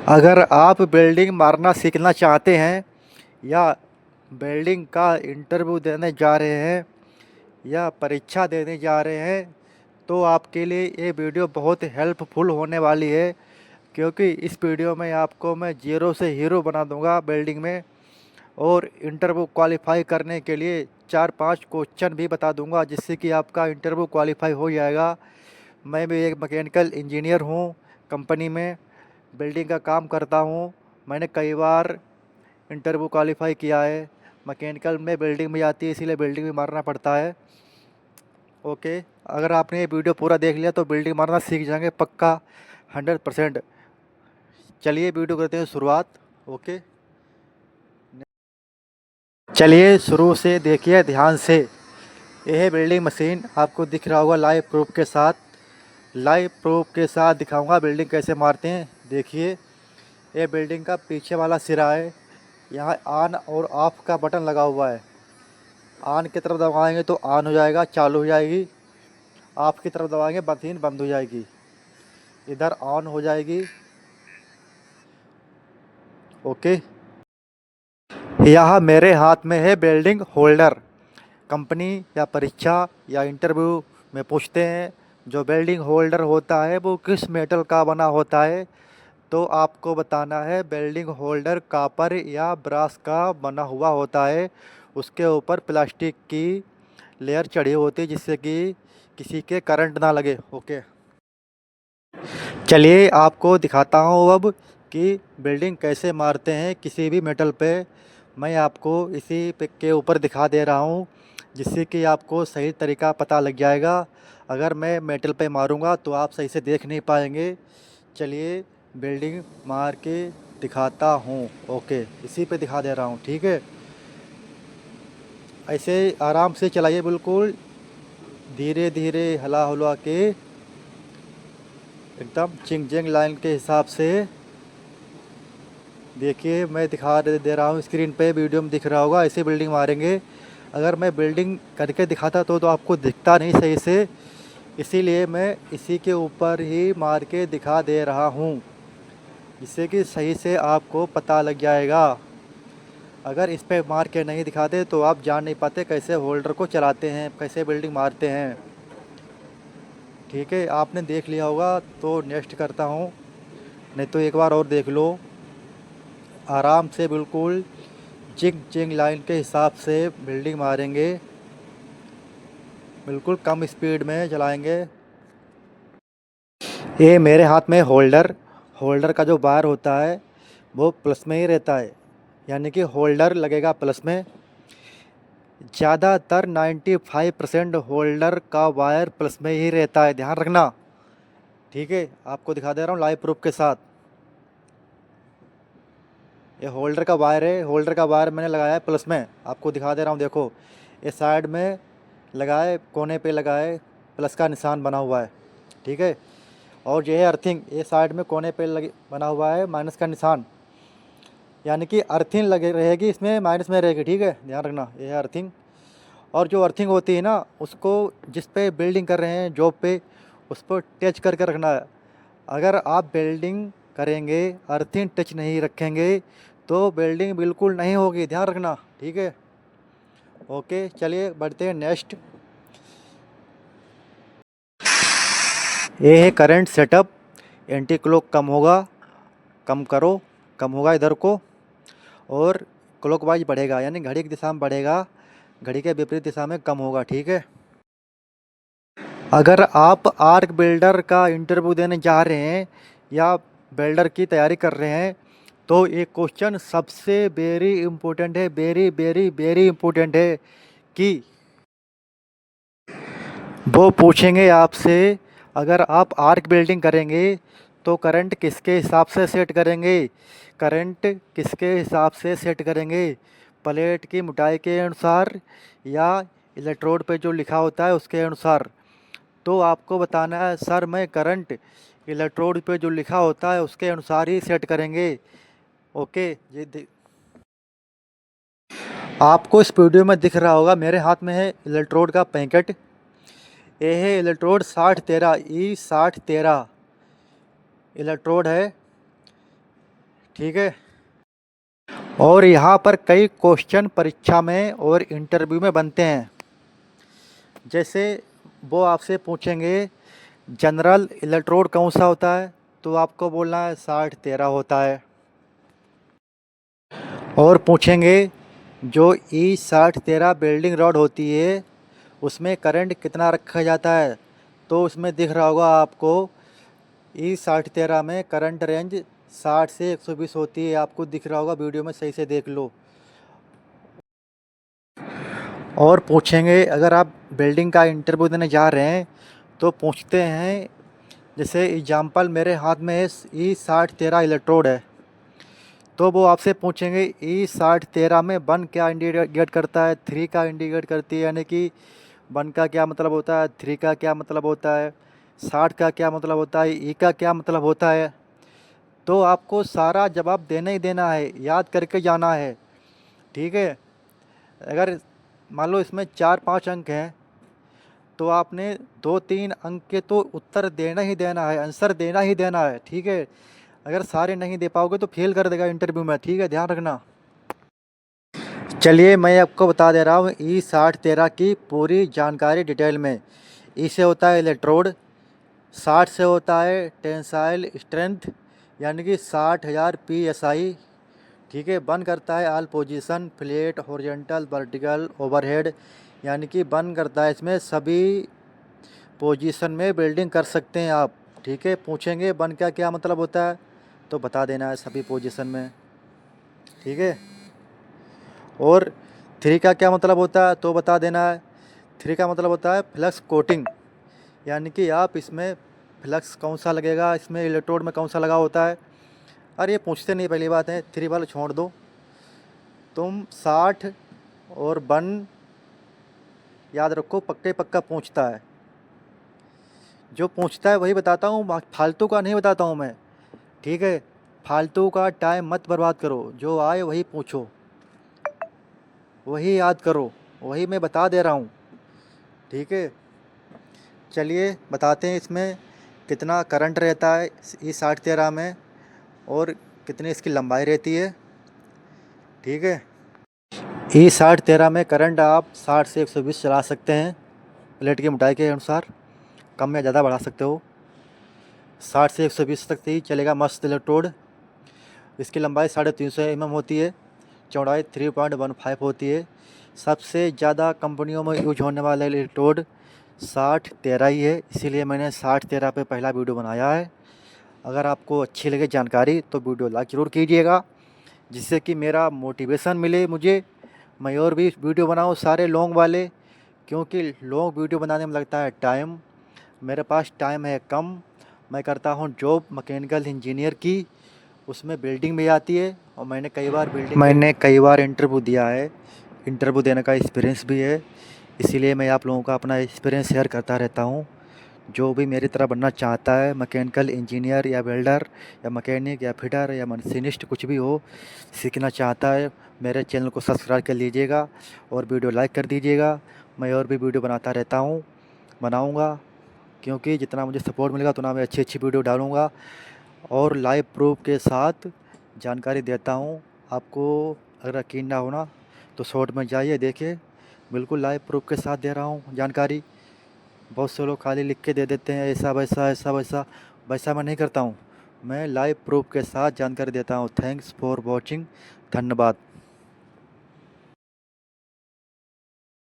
अगर आप वेल्डिंग मारना सीखना चाहते हैं या वेल्डिंग का इंटरव्यू देने जा रहे हैं या परीक्षा देने जा रहे हैं तो आपके लिए ये वीडियो बहुत हेल्पफुल होने वाली है। क्योंकि इस वीडियो में आपको मैं ज़ीरो से हीरो बना दूंगा वेल्डिंग में, और इंटरव्यू क्वालिफाई करने के लिए 4-5 क्वेश्चन भी बता दूंगा जिससे कि आपका इंटरव्यू क्वालिफाई हो जाएगा। मैं भी एक मैकेनिकल इंजीनियर हूँ, कंपनी में बिल्डिंग का काम करता हूँ। मैंने कई बार इंटरव्यू क्वालिफाई किया है। मैकेनिकल में बिल्डिंग भी आती है, इसीलिए बिल्डिंग भी मारना पड़ता है। ओके, अगर आपने ये वीडियो पूरा देख लिया तो बिल्डिंग मारना सीख जाएंगे पक्का, 100%। चलिए वीडियो करते हैं शुरुआत। ओके, चलिए शुरू से देखिए ध्यान से। यह बिल्डिंग मशीन आपको दिख रहा होगा लाइव प्रूफ के साथ। लाइव प्रूफ के साथ दिखाऊंगा बिल्डिंग कैसे मारते हैं। देखिए, ये बिल्डिंग का पीछे वाला सिरा है। यहाँ ऑन और ऑफ का बटन लगा हुआ है। ऑन की तरफ दबाएंगे तो ऑन हो जाएगा, चालू हो जाएगी। ऑफ की तरफ दबाएंगे मशीन बंद हो जाएगी। इधर ऑन हो जाएगी। ओके, यहाँ मेरे हाथ में है वेल्डिंग होल्डर। कंपनी या परीक्षा या इंटरव्यू में पूछते हैं जो वेल्डिंग होल्डर होता है वो किस मेटल का बना होता है। तो आपको बताना है वेल्डिंग होल्डर कॉपर या ब्रास का बना हुआ होता है। उसके ऊपर प्लास्टिक की लेयर चढ़ी होती है जिससे कि किसी के करंट ना लगे। ओके, चलिए आपको दिखाता हूँ अब कि वेल्डिंग कैसे मारते हैं किसी भी मेटल पे। मैं आपको इसी पे के ऊपर दिखा दे रहा हूँ जिससे कि आपको सही तरीका पता लग जाएगा। अगर मैं मेटल पे मारूंगा तो आप सही से देख नहीं पाएंगे। चलिए वेल्डिंग मार के दिखाता हूँ। ओके, इसी पे दिखा दे रहा हूँ, ठीक है। ऐसे आराम से चलाइए, बिल्कुल धीरे धीरे हला हुला के, एकदम चिंग चिंग लाइन के हिसाब से। देखिए मैं दिखा दे रहा हूँ स्क्रीन पे, वीडियो में दिख रहा होगा। ऐसे बिल्डिंग मारेंगे। अगर मैं बिल्डिंग करके दिखाता तो आपको दिखता नहीं सही से, इसीलिए मैं इसी के ऊपर ही मार के दिखा दे रहा हूँ जिससे कि सही से आपको पता लग जाएगा। अगर इस पे मार के नहीं दिखाते तो आप जान नहीं पाते कैसे होल्डर को चलाते हैं, कैसे बिल्डिंग मारते हैं। ठीक है, आपने देख लिया होगा तो नेक्स्ट करता हूँ, नहीं तो एक बार और देख लो। आराम से बिल्कुल चिंग चिंग लाइन के हिसाब से बिल्डिंग मारेंगे, बिल्कुल कम स्पीड में चलाएंगे। ये मेरे हाथ में होल्डर, होल्डर का जो वायर होता है वो प्लस में ही रहता है, यानी कि होल्डर लगेगा प्लस में। ज़्यादातर 95% होल्डर का वायर प्लस में ही रहता है, ध्यान रखना। ठीक है, आपको दिखा दे रहा हूँ लाइव प्रूफ के साथ। ये होल्डर का वायर है, होल्डर का वायर मैंने लगाया है प्लस में, आपको दिखा दे रहा हूँ। देखो ये साइड में लगाए, कोने पे लगाए, प्लस का निशान बना हुआ है। ठीक है, और ये है अर्थिंग, ये साइड में कोने पे लगे बना हुआ है माइनस का निशान, यानी कि अर्थिंग लगे रहेगी, इसमें माइनस में रहेगी। ठीक है, ध्यान रखना, ये है अर्थिंग। और जो अर्थिंग होती है ना, उसको जिस पे बिल्डिंग कर रहे हैं जॉब पे, उस पर टच करके रखना है। अगर आप बिल्डिंग करेंगे अर्थिंग टच नहीं रखेंगे तो बिल्डिंग बिल्कुल नहीं होगी, ध्यान रखना। ठीक है, ओके, चलिए बढ़ते हैं नेक्स्ट। ये है करंट सेटअप। एंटी क्लॉक कम होगा, कम करो, कम होगा इधर को, और क्लॉकवाइज बढ़ेगा, यानी घड़ी की दिशा में बढ़ेगा, घड़ी के विपरीत दिशा में कम होगा। ठीक है, अगर आप आर्क बिल्डर का इंटरव्यू देने जा रहे हैं या बिल्डर की तैयारी कर रहे हैं तो एक क्वेश्चन सबसे वेरी इम्पोर्टेंट है, वेरी वेरी वेरी इम्पोर्टेंट है कि वो पूछेंगे आपसे अगर आप आर्क बिल्डिंग करेंगे तो करंट किसके हिसाब से सेट करेंगे, करंट किसके हिसाब से सेट करेंगे, प्लेट की मोटाई के अनुसार या इलेक्ट्रोड पे जो लिखा होता है उसके अनुसार। तो आपको बताना है सर मैं करंट इलेक्ट्रोड पे जो लिखा होता है उसके अनुसार ही सेट करेंगे। ओके, आपको इस वीडियो में दिख रहा होगा मेरे हाथ में है इलेक्ट्रोड का पैकेट। ये है इलेक्ट्रोड 6013 E 6013 इलेक्ट्रोड है। ठीक है। और यहाँ पर कई क्वेश्चन परीक्षा में और इंटरव्यू में बनते हैं। जैसे वो आपसे पूछेंगे जनरल इलेक्ट्रोड कौन सा होता है, तो आपको बोलना है 60-13 होता है। और पूछेंगे जो E60-13 वेल्डिंग रॉड होती है उसमें करंट कितना रखा जाता है, तो उसमें दिख रहा होगा आपको E60-13 में करंट रेंज 60 से 120 होती है। आपको दिख रहा होगा, वीडियो में सही से देख लो। और पूछेंगे अगर आप बिल्डिंग का इंटरव्यू देने जा रहे हैं तो पूछते हैं, जैसे एग्जांपल मेरे हाथ में E60-13 इलेक्ट्रोड है, तो वो आपसे पूछेंगे E60-13 में 1 क्या इंडिकेट करता है, 3 का इंडिकेट करती है, यानी कि 1 का क्या मतलब होता है, 3 का क्या मतलब होता है, 60 का क्या मतलब होता है, E का क्या मतलब होता है। तो आपको सारा जवाब देना ही देना है, याद करके जाना है। ठीक है। अगर मान लो इसमें 4-5 अंक हैं तो आपने 2-3 अंक के तो उत्तर देना ही देना है, आंसर देना ही देना है। ठीक है। अगर सारे नहीं दे पाओगे तो फेल कर देगा इंटरव्यू में। ठीक है, ध्यान रखना। चलिए मैं आपको बता दे रहा हूँ E60-13 की पूरी जानकारी डिटेल में। ई से होता है इलेक्ट्रोड, 60 से होता है टेंसाइल स्ट्रेंथ यानी कि 60,000 PSI। ठीक है। बर्न करता है all position, flat, horizontal, vertical, overhead, यानी कि बर्न करता है इसमें सभी पोजीशन में वेल्डिंग कर सकते हैं आप। ठीक है। पूछेंगे बर्न का क्या मतलब होता है, तो बता देना है सभी पोजीशन में। ठीक है। और 3 का क्या मतलब होता है, तो बता देना है। 3 का मतलब होता है फ्लक्स कोटिंग, यानी कि आप इसमें फ्लक्स कौन सा लगेगा, इसमें इलेक्ट्रोड में कौन सा लगा होता है। अरे ये पूछते नहीं, पहली बात है 3 वाला छोड़ दो। तुम 60 और 1 याद रखो, पक्के पक्का पूछता है। जो पूछता है वही बताता हूँ, फालतू का नहीं बताता हूँ मैं। ठीक है। फालतू का टाइम मत बर्बाद करो, जो आए वही पूछो, वही याद करो, वही मैं बता दे रहा हूँ। ठीक है। चलिए बताते हैं इसमें कितना करंट रहता है E60-13 में और कितनी इसकी लंबाई रहती है। ठीक है। E60-13 में करंट आप 60 से 120 चला सकते हैं, प्लेट की मोटाई के अनुसार। कम या ज़्यादा बढ़ा सकते हो। 60 से 120 तक ही चलेगा मस्त इलेक्ट्रोड। इसकी लंबाई 350 mm होती है, चौड़ाई 3.15 होती है। सबसे ज़्यादा कंपनियों में यूज होने वाला इलेक्ट्रोड 60-13 ही है, इसीलिए मैंने 60-13 पे पहला वीडियो बनाया है। अगर आपको अच्छी लगे जानकारी तो वीडियो लाइक ज़रूर कीजिएगा, जिससे कि मेरा मोटिवेशन मिले मुझे, मैं और भी वीडियो बनाऊँ सारे लॉन्ग वाले। क्योंकि लॉन्ग वीडियो बनाने में लगता है टाइम, मेरे पास टाइम है कम। मैं करता हूँ जॉब मैकेनिकल इंजीनियर की, उसमें बिल्डिंग भी आती है और मैंने कई बार इंटरव्यू दिया है, इंटरव्यू देने का एक्सपीरियंस भी है। इसीलिए मैं आप लोगों का अपना एक्सपीरियंस शेयर करता रहता हूँ। जो भी मेरी तरह बनना चाहता है, मैकेनिकल इंजीनियर या वेल्डर या मैकेनिक या फिटर या मशीनिस्ट कुछ भी हो, सीखना चाहता है, मेरे चैनल को सब्सक्राइब कर लीजिएगा और वीडियो लाइक कर दीजिएगा। मैं और भी वीडियो बनाता रहता हूँ, बनाऊँगा, क्योंकि जितना मुझे सपोर्ट मिलेगा उतना मैं अच्छी अच्छी वीडियो डालूँगा और लाइव प्रूफ के साथ जानकारी देता हूँ। आपको अगर यकीन ना होना तो शॉर्ट में जाइए, देखिए, बिल्कुल लाइव प्रूफ के साथ दे रहा हूँ जानकारी। बहुत से लोग खाली लिख के दे देते हैं ऐसा वैसा ऐसा वैसा, वैसा मैं नहीं करता हूँ। मैं लाइव प्रूफ के साथ जानकारी देता हूँ। Thanks for watching. धन्यवाद।